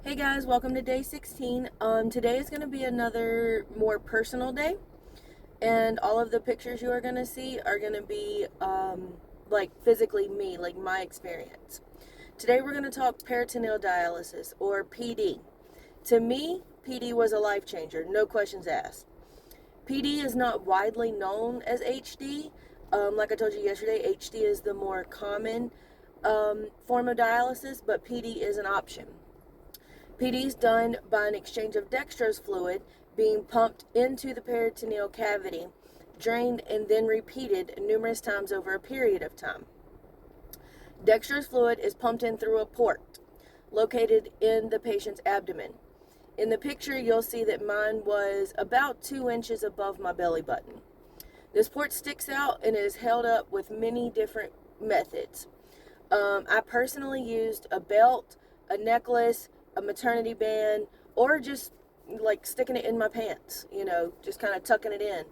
Hey guys, welcome to day 16. Today is going to be another more personal day, and all of the pictures you are going to see are going to be like physically me, like my experience. Today we're going to talk peritoneal dialysis, or PD. To me, PD was a life changer, no questions asked. PD is not widely known as HD. Like I told you yesterday, HD is the more common form of dialysis, but PD is an option. PD is done by an exchange of dextrose fluid being pumped into the peritoneal cavity, drained, and then repeated numerous times over a period of time. Dextrose fluid is pumped in through a port located in the patient's abdomen. In the picture, you'll see that mine was about 2 inches above my belly button. This port sticks out and is held up with many different methods. I personally used a belt, a necklace, a maternity band, or just like sticking it in my pants, just kind of tucking it in.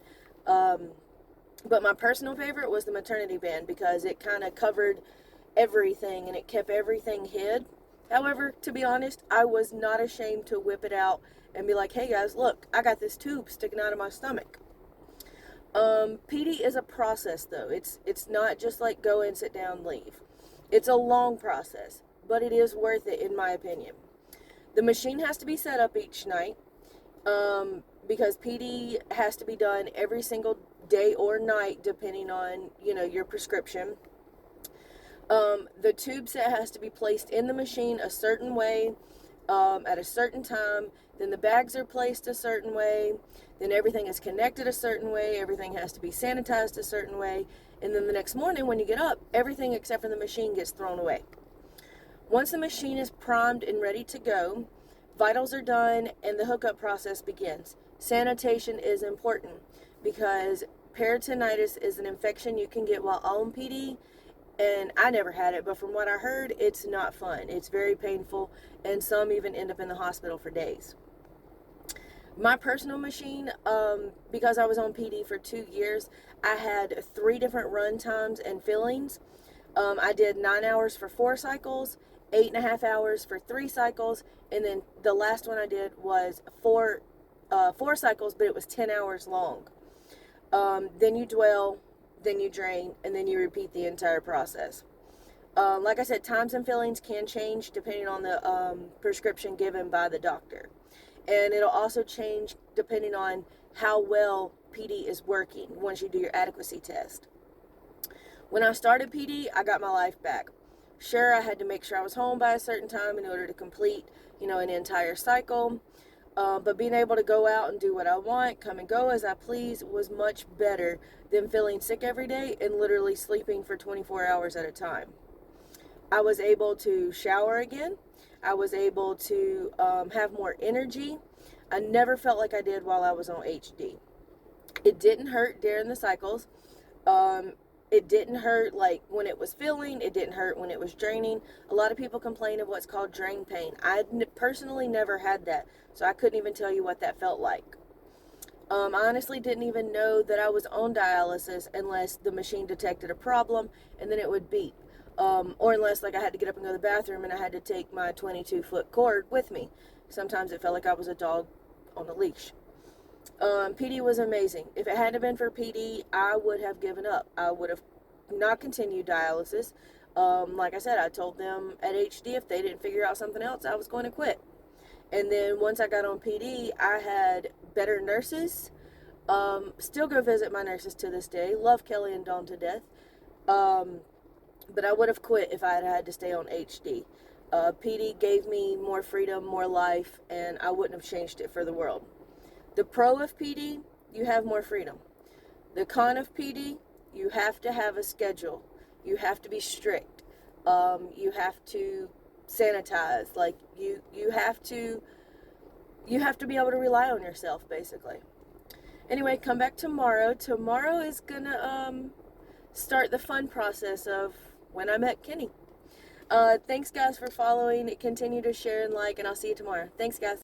But my personal favorite was the maternity band because it kind of covered everything and it kept everything hid. However, to be honest, I was not ashamed to whip it out and be like, hey guys, look, I got this tube sticking out of my stomach. PD is a process though. It's not just like go in, sit down, leave. It's a long process, but it is worth it in my opinion. The machine has to be set up each night because PD has to be done every single day or night depending on, your prescription. The tube set has to be placed in the machine a certain way at a certain time. Then the bags are placed a certain way. Then everything is connected a certain way. Everything has to be sanitized a certain way. And then the next morning when you get up, everything except for the machine gets thrown away. Once the machine is primed and ready to go, vitals are done and the hookup process begins. Sanitation is important because peritonitis is an infection you can get while on PD, and I never had it, but from what I heard, it's not fun. It's very painful, and some even end up in the hospital for days. My personal machine, because I was on PD for 2 years, I had 3 different run times and fillings. I did 9 hours for 4 cycles, 8.5 hours for 3 cycles, and then the last one I did was 4 cycles, but it was 10 hours long. Then you dwell, then you drain, and then you repeat the entire process. Like I said, times and fillings can change depending on the prescription given by the doctor. And it'll also change depending on how well PD is working once you do your adequacy test. When I started PD, I got my life back. Sure, I had to make sure I was home by a certain time in order to complete, an entire cycle. But being able to go out and do what I want, come and go as I please, was much better than feeling sick every day and literally sleeping for 24 hours at a time. I was able to shower again. I was able to have more energy. I never felt like I did while I was on HD. It didn't hurt during the cycles. It didn't hurt like when it was filling. It didn't hurt when it was draining. A lot of people complain of what's called drain pain. I personally never had that, so I couldn't even tell you what that felt like. I honestly didn't even know that I was on dialysis unless the machine detected a problem and then it would beep. Or unless like I had to get up and go to the bathroom and I had to take my 22-foot cord with me. Sometimes it felt like I was a dog on a leash. PD was amazing. If it hadn't been for PD, I would have given up. I would have not continued dialysis. Like I said, I told them at HD if they didn't figure out something else, I was going to quit. And then once I got on PD, I had better nurses. Still go visit my nurses to this day. Love Kelly and Dawn to death. But I would have quit if I had had to stay on HD. PD gave me more freedom, more life, and I wouldn't have changed it for the world. The pro of PD, you have more freedom. The con of PD, you have to have a schedule. You have to be strict. You have to sanitize. Like you have to be able to rely on yourself, basically. Anyway, come back tomorrow. Tomorrow is gonna start the fun process of when I met Kenny. Thanks guys for following. Continue to share and like, and I'll see you tomorrow. Thanks guys.